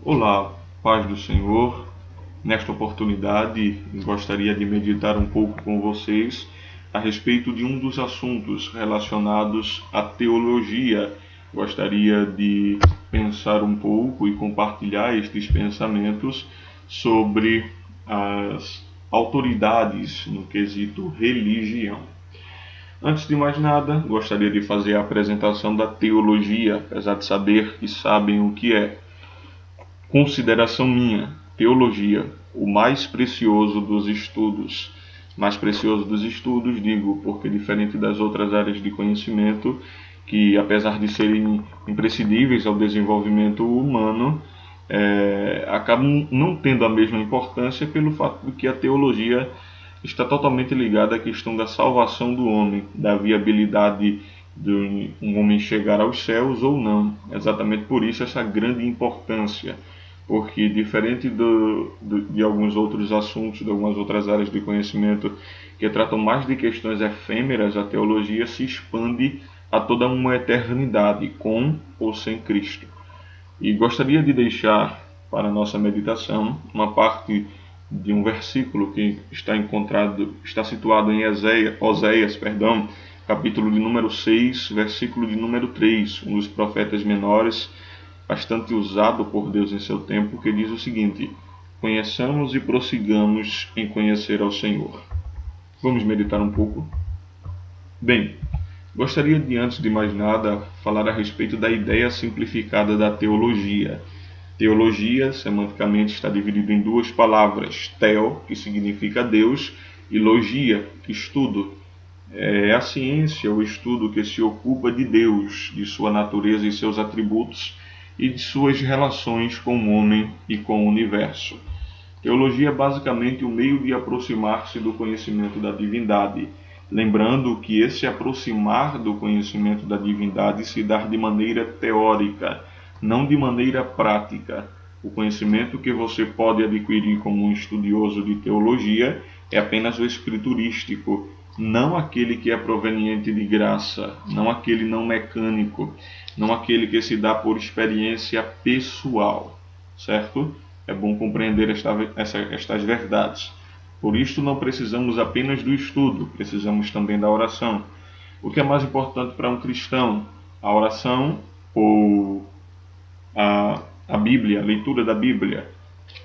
Olá, paz do Senhor. Nesta oportunidade, gostaria de meditar um pouco com vocês a respeito de um dos assuntos relacionados à teologia. Gostaria de pensar um pouco e compartilhar estes pensamentos sobre as autoridades no quesito religião. Antes de mais nada, gostaria de fazer a apresentação da teologia, apesar de saber que sabem o que é. Consideração minha, teologia, o mais precioso dos estudos. Mais precioso dos estudos, digo, porque diferente das outras áreas de conhecimento, que apesar de serem imprescindíveis ao desenvolvimento humano, acabam não tendo a mesma importância pelo fato de que a teologia está totalmente ligada à questão da salvação do homem, da viabilidade de um homem chegar aos céus ou não. Exatamente por isso essa grande importância, porque diferente de alguns outros assuntos, de algumas outras áreas de conhecimento que tratam mais de questões efêmeras, a teologia se expande a toda uma eternidade, com ou sem Cristo. E gostaria de deixar para a nossa meditação uma parte de um versículo que está situado em Oséias, capítulo de número 6, versículo de número 3, um dos profetas menores, bastante usado por Deus em seu tempo, que diz o seguinte: conheçamos e prossigamos em conhecer ao Senhor. Vamos meditar um pouco? Bem, gostaria de, antes de mais nada, falar a respeito da ideia simplificada da teologia. Teologia, semanticamente, está dividida em duas palavras: theo, que significa Deus, e logia, estudo. É a ciência, o estudo que se ocupa de Deus, de sua natureza e seus atributos, e de suas relações com o homem e com o universo. Teologia é basicamente o meio de aproximar-se do conhecimento da divindade, lembrando que esse aproximar do conhecimento da divindade se dá de maneira teórica, não de maneira prática. O conhecimento que você pode adquirir como um estudioso de teologia é apenas o escriturístico, não aquele que é proveniente de graça, não aquele não mecânico, não aquele que se dá por experiência pessoal, certo? É bom compreender estas verdades. Por isto não precisamos apenas do estudo, precisamos também da oração. O que é mais importante para um cristão? A oração ou a Bíblia, a leitura da Bíblia?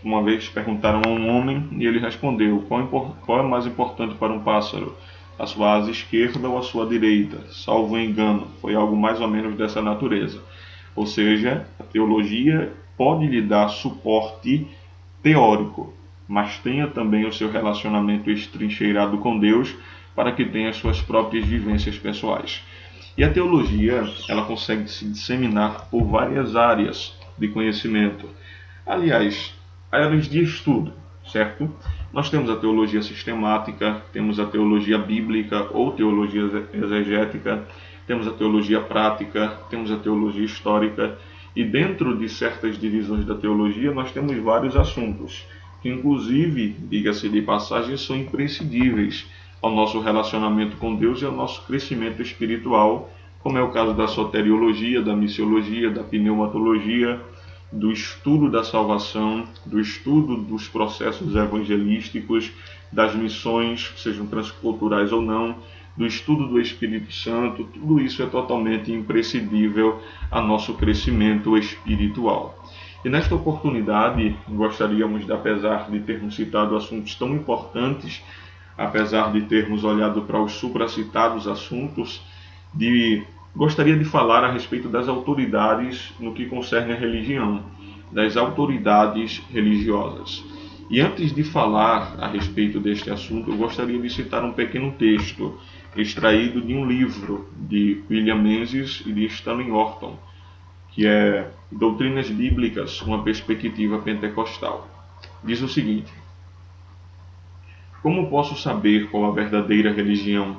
Uma vez perguntaram a um homem e ele respondeu: qual é mais importante para um pássaro? A sua asa esquerda ou a sua direita? Salvo engano, foi algo mais ou menos dessa natureza. Ou seja, a teologia pode lhe dar suporte teórico, mas tenha também o seu relacionamento estrincheirado com Deus para que tenha suas próprias vivências pessoais. E a teologia, ela consegue se disseminar por várias áreas de conhecimento. Aliás, áreas de estudo, certo? Nós temos a teologia sistemática, temos a teologia bíblica ou teologia exegética, temos a teologia prática, temos a teologia histórica, e dentro de certas divisões da teologia nós temos vários assuntos, que inclusive, diga-se de passagem, são imprescindíveis ao nosso relacionamento com Deus e ao nosso crescimento espiritual, como é o caso da soteriologia, da missiologia, da pneumatologia, do estudo da salvação, do estudo dos processos evangelísticos, das missões, sejam transculturais ou não, do estudo do Espírito Santo. Tudo isso é totalmente imprescindível a nosso crescimento espiritual. E nesta oportunidade, gostaríamos, apesar de termos citado assuntos tão importantes, apesar de termos olhado para os supracitados assuntos, gostaria de falar a respeito das autoridades no que concerne a religião, das autoridades religiosas. E antes de falar a respeito deste assunto, eu gostaria de citar um pequeno texto extraído de um livro de William Menzies e de Stanley Orton, que é Doutrinas Bíblicas, uma perspectiva pentecostal. Diz o seguinte: como posso saber qual a verdadeira religião?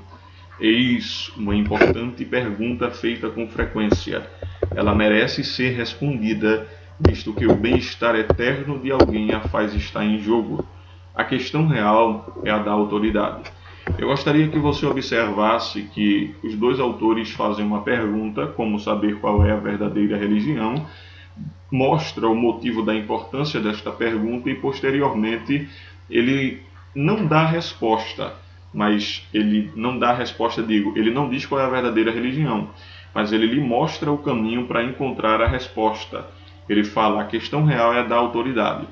Eis uma importante pergunta feita com frequência. Ela merece ser respondida, visto que o bem-estar eterno de alguém a faz estar em jogo. A questão real é a da autoridade. Eu gostaria que você observasse que os dois autores fazem uma pergunta, como saber qual é a verdadeira religião, mostra o motivo da importância desta pergunta e posteriormente ele não dá resposta, mas ele não dá resposta, ele não diz qual é a verdadeira religião, mas ele lhe mostra o caminho para encontrar a resposta. Ele fala: a questão real é a da autoridade.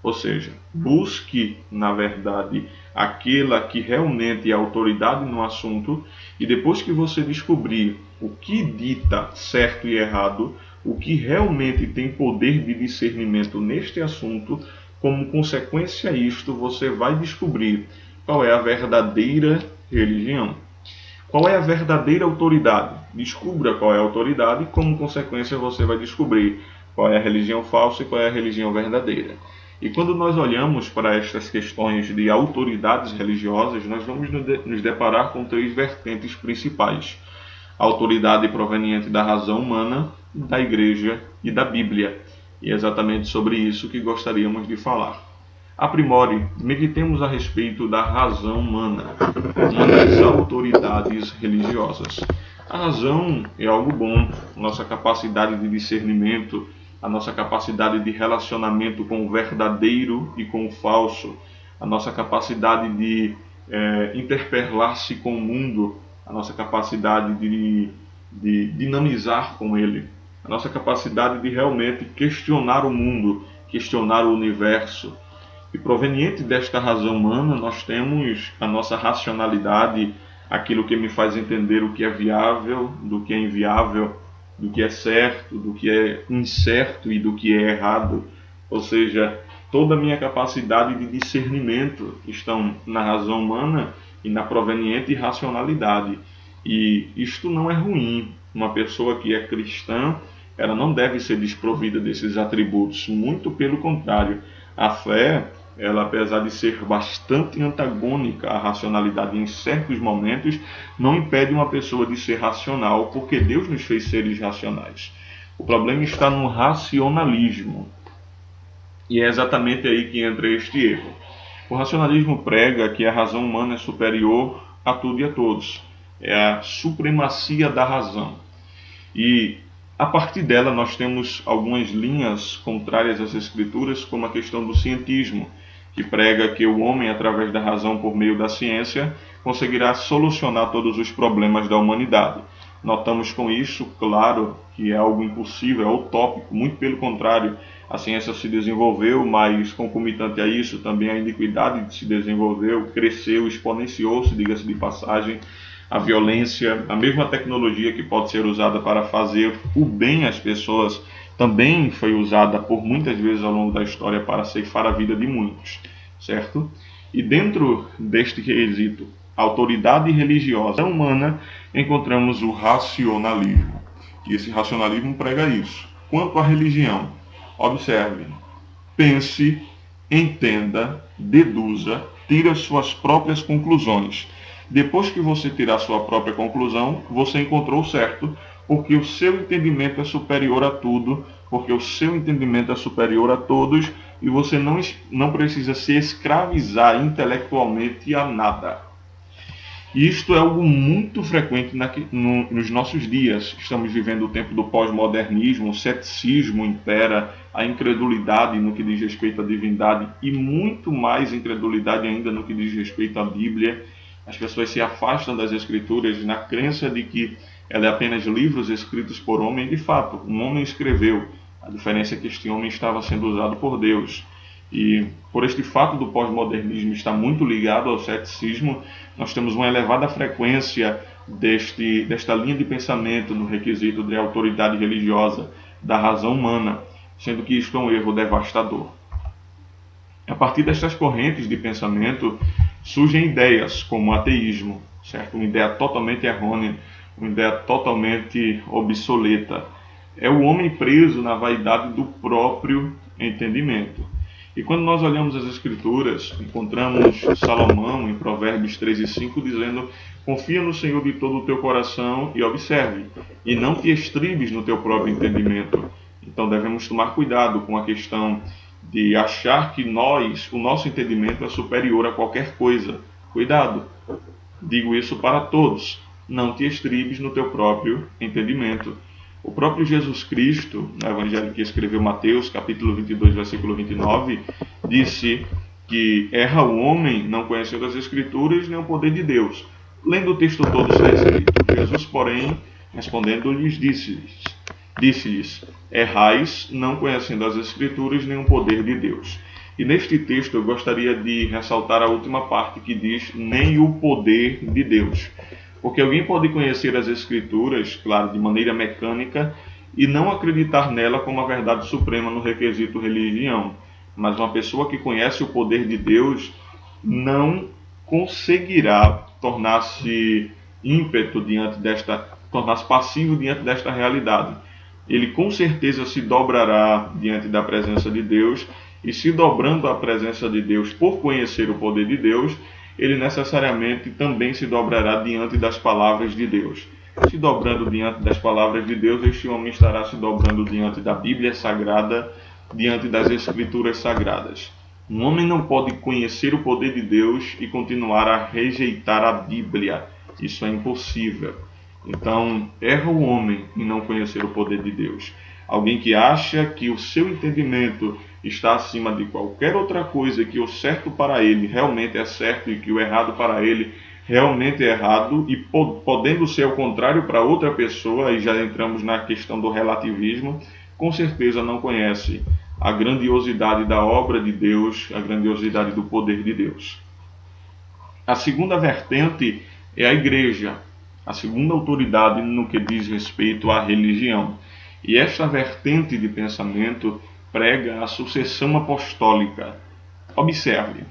Ou seja, busque, na verdade, aquela que realmente é autoridade no assunto, e depois que você descobrir o que dita certo e errado, o que realmente tem poder de discernimento neste assunto, como consequência a isto, você vai descobrir qual é a verdadeira religião. Qual é a verdadeira autoridade? Descubra qual é a autoridade e, como consequência, você vai descobrir qual é a religião falsa e qual é a religião verdadeira. E quando nós olhamos para estas questões de autoridades religiosas, nós vamos nos deparar com três vertentes principais: a autoridade proveniente da razão humana, da Igreja e da Bíblia. E é exatamente sobre isso que gostaríamos de falar. Aprimore, meditemos a respeito da razão humana, uma das autoridades religiosas. A razão é algo bom, nossa capacidade de discernimento, a nossa capacidade de relacionamento com o verdadeiro e com o falso, a nossa capacidade de interpelar-se com o mundo, a nossa capacidade de dinamizar com ele, a nossa capacidade de realmente questionar o mundo, questionar o universo. E proveniente desta razão humana, nós temos a nossa racionalidade, aquilo que me faz entender o que é viável, do que é inviável, do que é certo, do que é incerto e do que é errado. Ou seja, toda a minha capacidade de discernimento estão na razão humana e na proveniente racionalidade. E isto não é ruim. Uma pessoa que é cristã, ela não deve ser desprovida desses atributos. Muito pelo contrário. A fé, ela, apesar de ser bastante antagônica à racionalidade em certos momentos, não impede uma pessoa de ser racional, porque Deus nos fez seres racionais. O problema está no racionalismo. E é exatamente aí que entra este erro. O racionalismo prega que a razão humana é superior a tudo e a todos. É a supremacia da razão. E a partir dela nós temos algumas linhas contrárias às Escrituras, como a questão do cientismo, que prega que o homem, através da razão por meio da ciência, conseguirá solucionar todos os problemas da humanidade. Notamos com isso, claro, que é algo impossível, é utópico, muito pelo contrário. A ciência se desenvolveu, mas concomitante a isso também a iniquidade se desenvolveu, cresceu, exponenciou-se, diga-se de passagem, a violência, a mesma tecnologia que pode ser usada para fazer o bem às pessoas, também foi usada por muitas vezes ao longo da história para ceifar a vida de muitos, certo? E dentro deste quesito, autoridade religiosa humana, encontramos o racionalismo. E esse racionalismo prega isso. Quanto à religião, observe, pense, entenda, deduza, tire as suas próprias conclusões. Depois que você tirar sua própria conclusão, você encontrou certo, porque o seu entendimento é superior a tudo, porque o seu entendimento é superior a todos, e você não precisa se escravizar intelectualmente a nada. E isto é algo muito frequente nos nossos dias. Estamos vivendo o tempo do pós-modernismo, o ceticismo impera, a incredulidade no que diz respeito à divindade e muito mais incredulidade ainda no que diz respeito à Bíblia. As pessoas se afastam das Escrituras na crença de que ela é apenas livros escritos por homem. De fato, um homem escreveu. A diferença é que este homem estava sendo usado por Deus. E por este fato do pós-modernismo estar muito ligado ao ceticismo, nós temos uma elevada frequência desta linha de pensamento no requisito de autoridade religiosa da razão humana, sendo que isto é um erro devastador. A partir destas correntes de pensamento surgem ideias como o ateísmo, certo? Uma ideia totalmente errônea, uma ideia totalmente obsoleta. É o homem preso na vaidade do próprio entendimento. E quando nós olhamos as Escrituras, encontramos Salomão em Provérbios 3:5 dizendo: confia no Senhor de todo o teu coração e observe, e não te estribes no teu próprio entendimento. Então devemos tomar cuidado com a questão de achar que o nosso entendimento é superior a qualquer coisa. Cuidado, digo isso para todos, não te estribes no teu próprio entendimento. O próprio Jesus Cristo, no evangelho que escreveu Mateus, capítulo 22, versículo 29, disse que erra o homem não conhecendo as Escrituras nem o poder de Deus. Lendo o texto todo está escrito: Jesus, porém, respondendo-lhes, disse-lhes: errais, não conhecendo as Escrituras nem o poder de Deus. E neste texto eu gostaria de ressaltar a última parte que diz: nem o poder de Deus. Porque alguém pode conhecer as Escrituras, claro, de maneira mecânica, e não acreditar nela como a verdade suprema no requisito religião. Mas uma pessoa que conhece o poder de Deus não conseguirá tornar-se ímpeto tornar-se passivo diante desta realidade. Ele com certeza se dobrará diante da presença de Deus, e se dobrando à presença de Deus por conhecer o poder de Deus, ele necessariamente também se dobrará diante das palavras de Deus. Se dobrando diante das palavras de Deus, este homem estará se dobrando diante da Bíblia Sagrada, diante das Escrituras Sagradas. Um homem não pode conhecer o poder de Deus e continuar a rejeitar a Bíblia. Isso é impossível. Então, erra o homem em não conhecer o poder de Deus. Alguém que acha que o seu entendimento está acima de qualquer outra coisa, que o certo para ele realmente é certo e que o errado para ele realmente é errado, e podendo ser ao contrário para outra pessoa, aí já entramos na questão do relativismo, com certeza não conhece a grandiosidade da obra de Deus, a grandiosidade do poder de Deus. A segunda vertente é a igreja, a segunda autoridade no que diz respeito à religião. E esta vertente de pensamento prega a sucessão apostólica. Observe,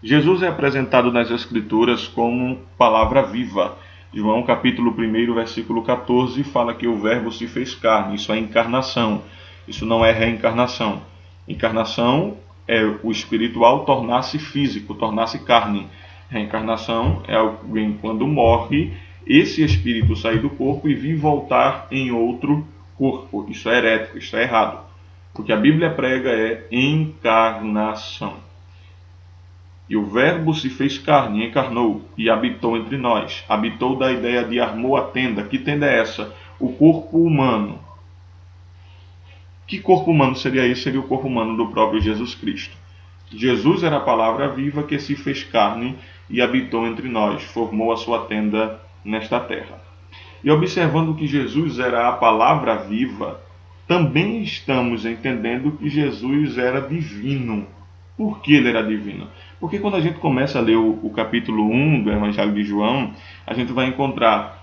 Jesus é apresentado nas Escrituras como palavra viva. João capítulo 1, versículo 14, fala que o verbo se fez carne. Isso é encarnação, isso não é reencarnação. Encarnação é o espiritual tornar-se físico, tornar-se carne. Reencarnação é alguém quando morre, esse espírito sair do corpo e vir voltar em outro corpo. Isso é herético, isso é errado. O que a Bíblia prega é encarnação. E o verbo se fez carne, encarnou e habitou entre nós. Habitou da ideia de armou a tenda. Que tenda é essa? O corpo humano. Que corpo humano seria esse? Seria o corpo humano do próprio Jesus Cristo. Jesus era a palavra viva que se fez carne e habitou entre nós, formou a sua tenda nesta terra. E observando que Jesus era a palavra viva, também estamos entendendo que Jesus era divino. Por que ele era divino? Porque quando a gente começa a ler o capítulo 1 do Evangelho de João, a gente vai encontrar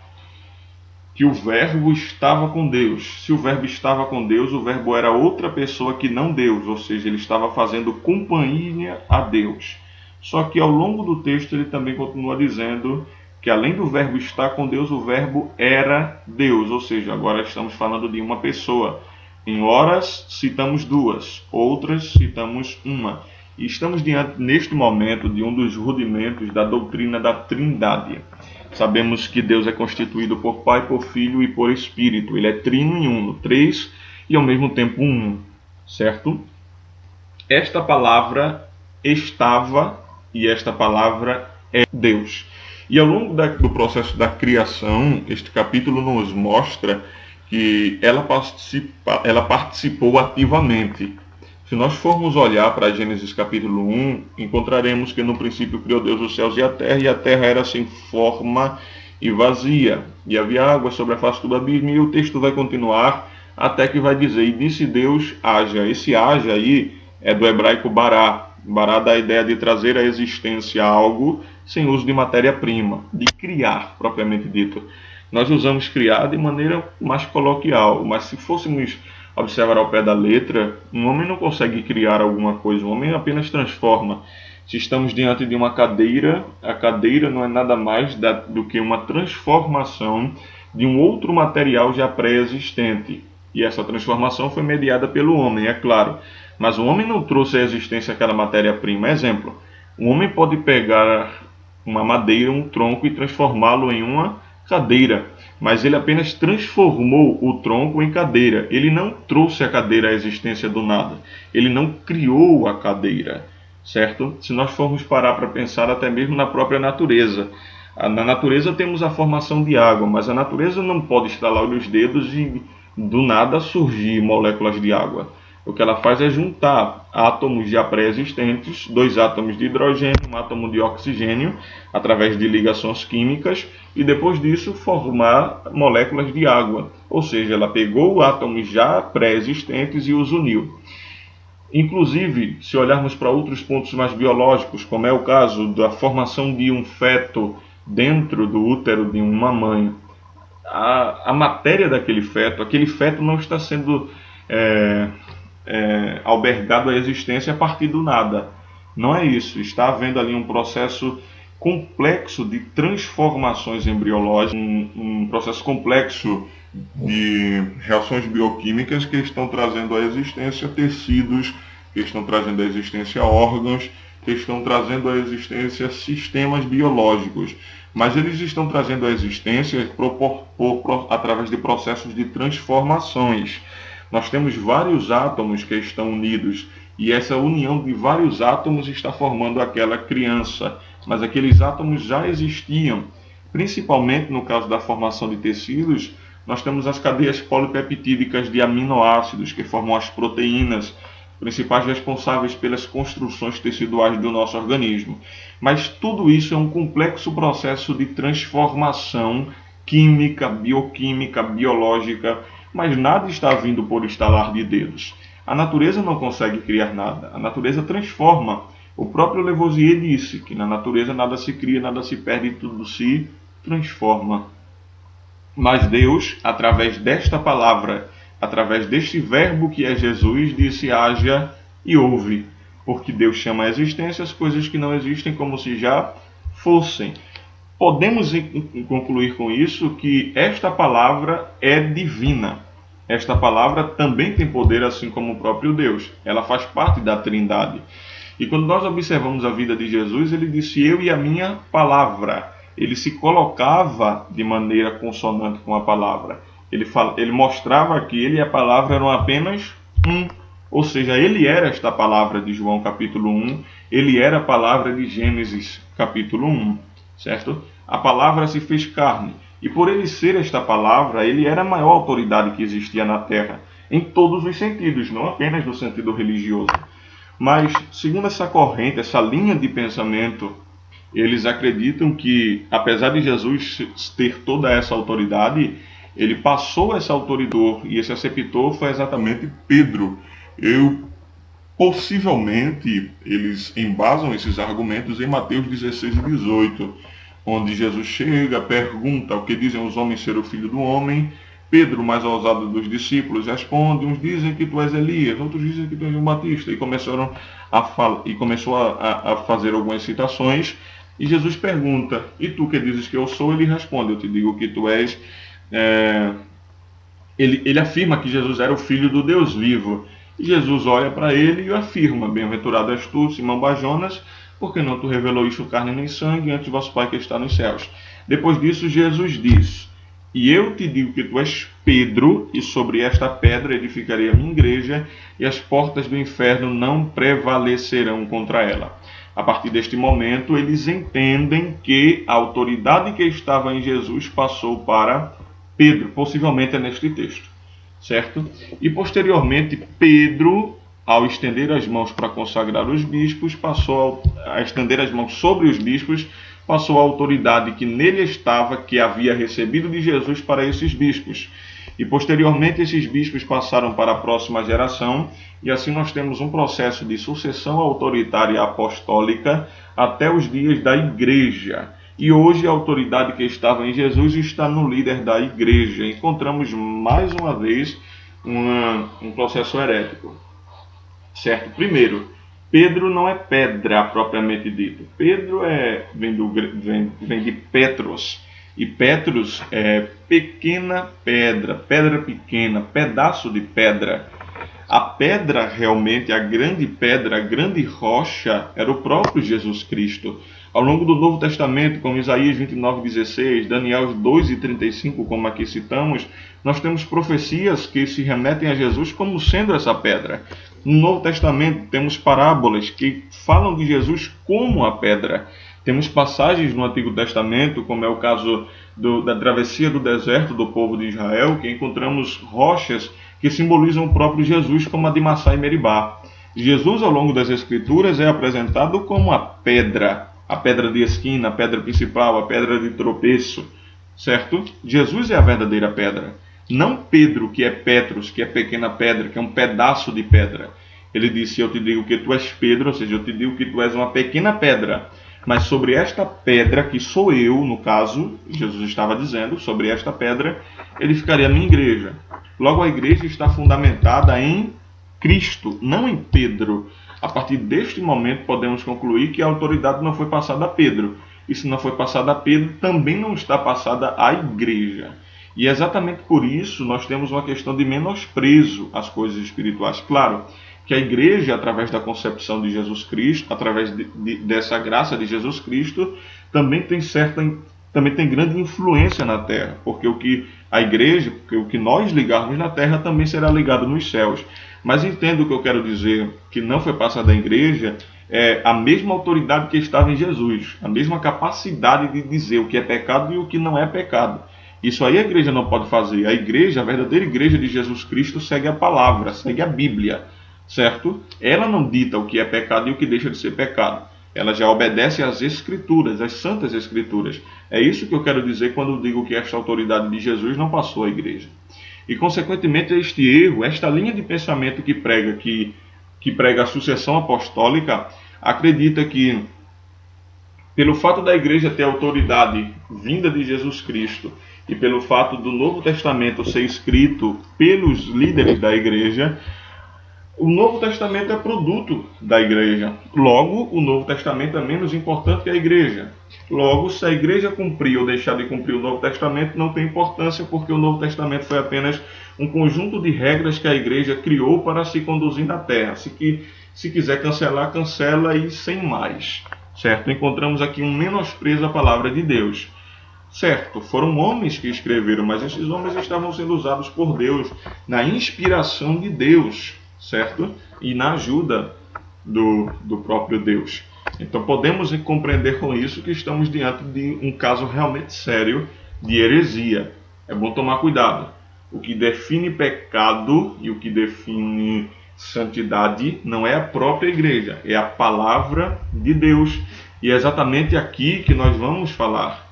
que o verbo estava com Deus. Se o verbo estava com Deus, o verbo era outra pessoa que não Deus, ou seja, ele estava fazendo companhia a Deus. Só que ao longo do texto ele também continua dizendo que além do verbo estar com Deus, o verbo era Deus, ou seja, agora estamos falando de uma pessoa. Em horas citamos duas, outras citamos uma. E estamos diante, neste momento, de um dos rudimentos da doutrina da Trindade. Sabemos que Deus é constituído por Pai, por Filho e por Espírito. Ele é trino e uno, três e ao mesmo tempo um, certo? Esta palavra estava e esta palavra é Deus. E ao longo do processo da criação, este capítulo nos mostra que ela participou ativamente. Se nós formos olhar para Gênesis capítulo 1, encontraremos que no princípio criou Deus os céus e a terra era sem forma e vazia, e havia água sobre a face do abismo, e o texto vai continuar até que vai dizer, e disse Deus, haja. Esse haja aí é do hebraico bará. Bará dá a ideia de trazer à existência algo sem uso de matéria-prima, de criar, propriamente dito. Nós usamos criar de maneira mais coloquial, mas se fôssemos observar ao pé da letra, um homem não consegue criar alguma coisa, um homem apenas transforma. Se estamos diante de uma cadeira, a cadeira não é nada mais do que uma transformação de um outro material já pré-existente. E essa transformação foi mediada pelo homem, é claro. Mas o homem não trouxe à existência aquela matéria-prima. Exemplo, um homem pode pegar uma madeira, um tronco e transformá-lo em uma cadeira, mas ele apenas transformou o tronco em cadeira. Ele não trouxe a cadeira à existência do nada. Ele não criou a cadeira, certo? Se nós formos parar para pensar até mesmo na própria natureza. Na natureza temos a formação de água, mas a natureza não pode estalar os dedos e do nada surgir moléculas de água. O que ela faz é juntar átomos já pré-existentes, 2 átomos de hidrogênio, um átomo de oxigênio, através de ligações químicas, e depois disso formar moléculas de água. Ou seja, ela pegou átomos já pré-existentes e os uniu. Inclusive, se olharmos para outros pontos mais biológicos, como é o caso da formação de um feto dentro do útero de uma mãe, a matéria daquele feto, aquele feto não está sendo albergado à existência a partir do nada. Não é isso. Está havendo ali um processo complexo de transformações embriológicas, um processo complexo de reações bioquímicas que estão trazendo à existência tecidos, que estão trazendo à existência órgãos, que estão trazendo à existência sistemas biológicos. Mas eles estão trazendo à existência através de processos de transformações. Nós temos vários átomos que estão unidos e essa união de vários átomos está formando aquela criança. Mas aqueles átomos já existiam. Principalmente no caso da formação de tecidos, nós temos as cadeias polipeptídicas de aminoácidos que formam as proteínas, principais responsáveis pelas construções teciduais do nosso organismo. Mas tudo isso é um complexo processo de transformação química, bioquímica, biológica, mas nada está vindo por estalar de dedos. A natureza não consegue criar nada, a natureza transforma. O próprio Lavoisier disse que na natureza nada se cria, nada se perde, tudo se transforma. Mas Deus, através desta palavra, através deste verbo que é Jesus, disse: haja e houve. Porque Deus chama à existência as coisas que não existem como se já fossem. Podemos concluir com isso que esta palavra é divina. Esta palavra também tem poder, assim como o próprio Deus. Ela faz parte da Trindade. E quando nós observamos a vida de Jesus, ele disse: eu e a minha palavra. Ele se colocava de maneira consonante com a palavra. Ele mostrava que ele e a palavra eram apenas um. Ou seja, ele era esta palavra de João capítulo 1, ele era a palavra de Gênesis capítulo 1, certo? A palavra se fez carne. E por ele ser esta palavra, ele era a maior autoridade que existia na terra, em todos os sentidos, não apenas no sentido religioso. Mas, segundo essa corrente, essa linha de pensamento, eles acreditam que, apesar de Jesus ter toda essa autoridade, ele passou essa autoridade, e esse aceptor foi exatamente Pedro. Possivelmente, eles embasam esses argumentos em Mateus 16 e 18, onde Jesus chega, pergunta o que dizem os homens ser o filho do homem. Pedro, mais ousado dos discípulos, responde: uns dizem que tu és Elias, outros dizem que tu és João Batista. E começou a fazer algumas citações. E Jesus pergunta: e tu que dizes que eu sou? Ele responde: eu te digo que tu és... Ele afirma que Jesus era o filho do Deus vivo. E Jesus olha para ele e o afirma: bem-aventurado és tu, Simão Bajonas, porque não tu revelou isso carne nem sangue, antes vosso Pai que está nos céus. Depois disso, Jesus diz: e eu te digo que tu és Pedro, e sobre esta pedra edificarei a minha igreja, e as portas do inferno não prevalecerão contra ela. A partir deste momento, eles entendem que a autoridade que estava em Jesus passou para Pedro, possivelmente é neste texto, certo? E posteriormente, Pedro, ao estender as mãos para consagrar os bispos, passou a estender as mãos sobre os bispos, passou a autoridade que nele estava, que havia recebido de Jesus para esses bispos. E posteriormente esses bispos passaram para a próxima geração, e assim nós temos um processo de sucessão autoritária apostólica até os dias da igreja. E hoje a autoridade que estava em Jesus está no líder da igreja. Encontramos mais uma vez um processo herético. Certo? Primeiro, Pedro não é pedra propriamente dito. Pedro vem de Petros. E Petros é pequena pedra, pedra pequena, pedaço de pedra. A pedra realmente, a grande pedra, a grande rocha, era o próprio Jesus Cristo. Ao longo do Novo Testamento, como Isaías 29:16, Daniel 2:35, como aqui citamos, nós temos profecias que se remetem a Jesus como sendo essa pedra. No Novo Testamento temos parábolas que falam de Jesus como a pedra. Temos passagens no Antigo Testamento, como é o caso da travessia do deserto do povo de Israel, que encontramos rochas que simbolizam o próprio Jesus, como a de Massá e Meribá. Jesus, ao longo das Escrituras, é apresentado como a pedra de esquina, a pedra principal, a pedra de tropeço, certo? Jesus é a verdadeira pedra. Não Pedro, que é Petros, que é pequena pedra, que é um pedaço de pedra. Ele disse, eu te digo que tu és Pedro, ou seja, eu te digo que tu és uma pequena pedra. Mas sobre esta pedra, que sou eu, no caso, Jesus estava dizendo, sobre esta pedra, edificaria a minha igreja. Logo, a igreja está fundamentada em Cristo, não em Pedro. A partir deste momento, podemos concluir que a autoridade não foi passada a Pedro. E se não foi passada a Pedro, também não está passada à igreja. E exatamente por isso nós temos uma questão de menosprezo às coisas espirituais. Claro que a igreja, através da concepção de Jesus Cristo, através dessa graça de Jesus Cristo, também tem grande influência na terra, porque o que nós ligarmos na terra também será ligado nos céus. Mas entendo o que eu quero dizer, que não foi passada à igreja a mesma autoridade que estava em Jesus, a mesma capacidade de dizer o que é pecado e o que não é pecado. Isso aí a igreja não pode fazer. A igreja, a verdadeira igreja de Jesus Cristo, segue a palavra, segue a Bíblia, certo? Ela não dita o que é pecado e o que deixa de ser pecado. Ela já obedece às Escrituras, às Santas Escrituras. É isso que eu quero dizer quando digo que esta autoridade de Jesus não passou à igreja. E, consequentemente, este erro, esta linha de pensamento que prega a sucessão apostólica, acredita que, pelo fato da igreja ter autoridade vinda de Jesus Cristo e pelo fato do Novo Testamento ser escrito pelos líderes da igreja, o Novo Testamento é produto da igreja. Logo, o Novo Testamento é menos importante que a igreja. Logo, se a igreja cumprir ou deixar de cumprir o Novo Testamento, não tem importância, porque o Novo Testamento foi apenas um conjunto de regras que a igreja criou para se conduzir na terra. Se quiser cancelar, cancela e sem mais. Certo? Encontramos aqui um menosprezo à palavra de Deus. Certo, foram homens que escreveram, mas esses homens estavam sendo usados por Deus na inspiração de Deus, certo? E na ajuda do próprio Deus. Então podemos compreender com isso que estamos diante de um caso realmente sério de heresia. É bom tomar cuidado. O que define pecado e o que define santidade não é a própria igreja, é a palavra de Deus. E é exatamente aqui que nós vamos falar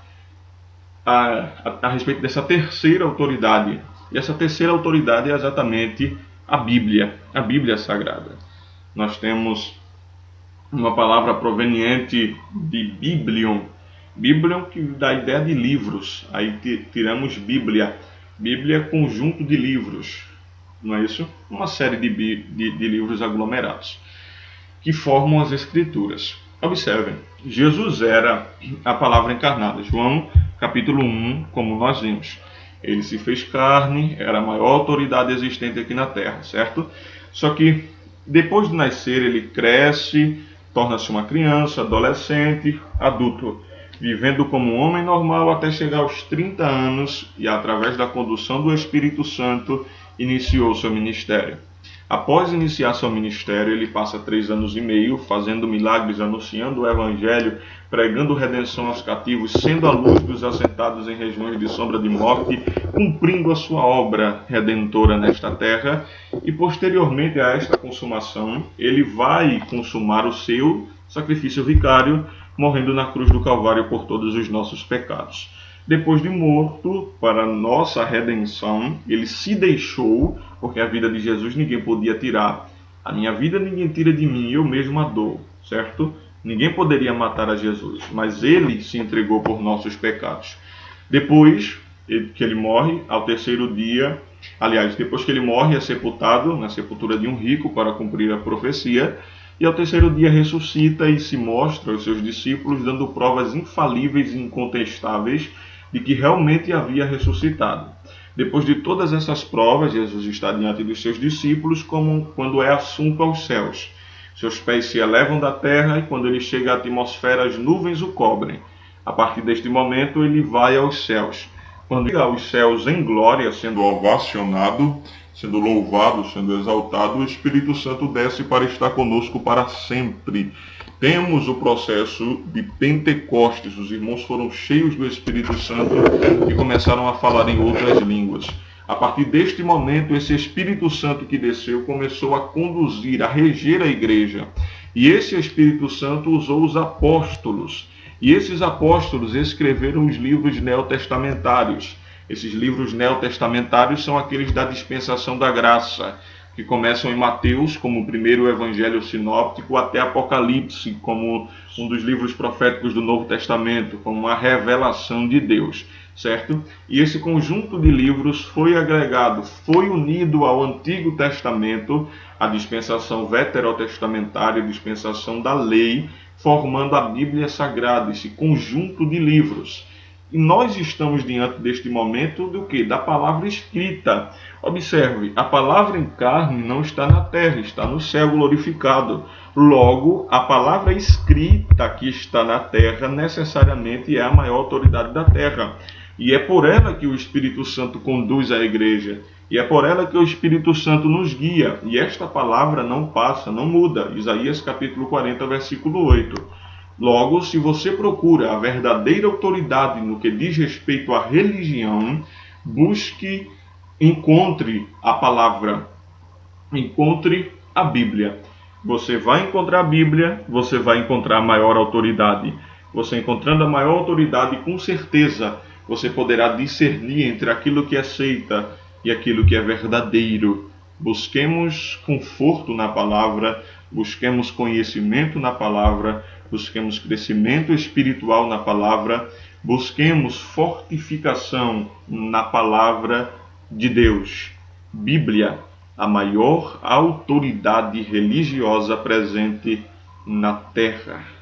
a respeito dessa terceira autoridade. E essa terceira autoridade é exatamente a Bíblia Sagrada. Nós temos uma palavra proveniente de Biblion, que dá a ideia de livros. Aí tiramos Bíblia. Bíblia é conjunto de livros, não é isso? Uma série de livros aglomerados que formam as Escrituras. Observem, Jesus era a palavra encarnada. João capítulo 1, como nós vimos. Ele se fez carne, era a maior autoridade existente aqui na Terra, certo? Só que depois de nascer ele cresce, torna-se uma criança, adolescente, adulto, vivendo como um homem normal até chegar aos 30 anos e, através da condução do Espírito Santo, iniciou seu ministério. Após iniciar seu ministério, ele passa 3 anos e meio fazendo milagres, anunciando o Evangelho, pregando redenção aos cativos, sendo a luz dos assentados em regiões de sombra de morte, cumprindo a sua obra redentora nesta terra. E posteriormente a esta consumação, ele vai consumar o seu sacrifício vicário, morrendo na cruz do Calvário por todos os nossos pecados. Depois de morto, para nossa redenção, ele se deixou, porque a vida de Jesus ninguém podia tirar. A minha vida ninguém tira de mim, eu mesmo a dou, certo? Ninguém poderia matar a Jesus, mas ele se entregou por nossos pecados. Depois que ele morre, ao terceiro dia, depois que ele morre, é sepultado na sepultura de um rico para cumprir a profecia, e ao terceiro dia ressuscita e se mostra aos seus discípulos, dando provas infalíveis e incontestáveis de que realmente havia ressuscitado. Depois de todas essas provas, Jesus está diante dos seus discípulos como quando é assunto aos céus. Seus pés se elevam da terra e quando ele chega à atmosfera, as nuvens o cobrem. A partir deste momento, ele vai aos céus. Quando chega aos céus em glória, sendo ovacionado, sendo louvado, sendo exaltado, o Espírito Santo desce para estar conosco para sempre. temos o processo de Pentecostes. Os irmãos foram cheios do Espírito Santo e começaram a falar em outras línguas. A partir deste momento, esse Espírito Santo que desceu começou a conduzir, a reger a igreja. E esse Espírito Santo usou os apóstolos. E esses apóstolos escreveram os livros neotestamentários. Esses livros neotestamentários são aqueles da dispensação da graça, que começam em Mateus, como o primeiro evangelho sinóptico, até Apocalipse, como um dos livros proféticos do Novo Testamento, como uma revelação de Deus, certo? E esse conjunto de livros foi agregado, foi unido ao Antigo Testamento, a dispensação veterotestamentária, a dispensação da lei, formando a Bíblia Sagrada, esse conjunto de livros. E nós estamos diante deste momento do que? Da palavra escrita. Observe, a palavra em carne não está na terra, está no céu glorificado. Logo, a palavra escrita que está na terra necessariamente é a maior autoridade da terra. E é por ela que o Espírito Santo conduz a igreja. E é por ela que o Espírito Santo nos guia. E esta palavra não passa, não muda. Isaías capítulo 40, versículo 8. Logo, se você procura a verdadeira autoridade no que diz respeito à religião, busque, encontre a palavra, encontre a Bíblia. Você vai encontrar a Bíblia, você vai encontrar a maior autoridade. Você encontrando a maior autoridade, com certeza, você poderá discernir entre aquilo que é seita e aquilo que é verdadeiro. Busquemos conforto na palavra, busquemos conhecimento na palavra, busquemos crescimento espiritual na palavra, busquemos fortificação na palavra de Deus. Bíblia, a maior autoridade religiosa presente na terra.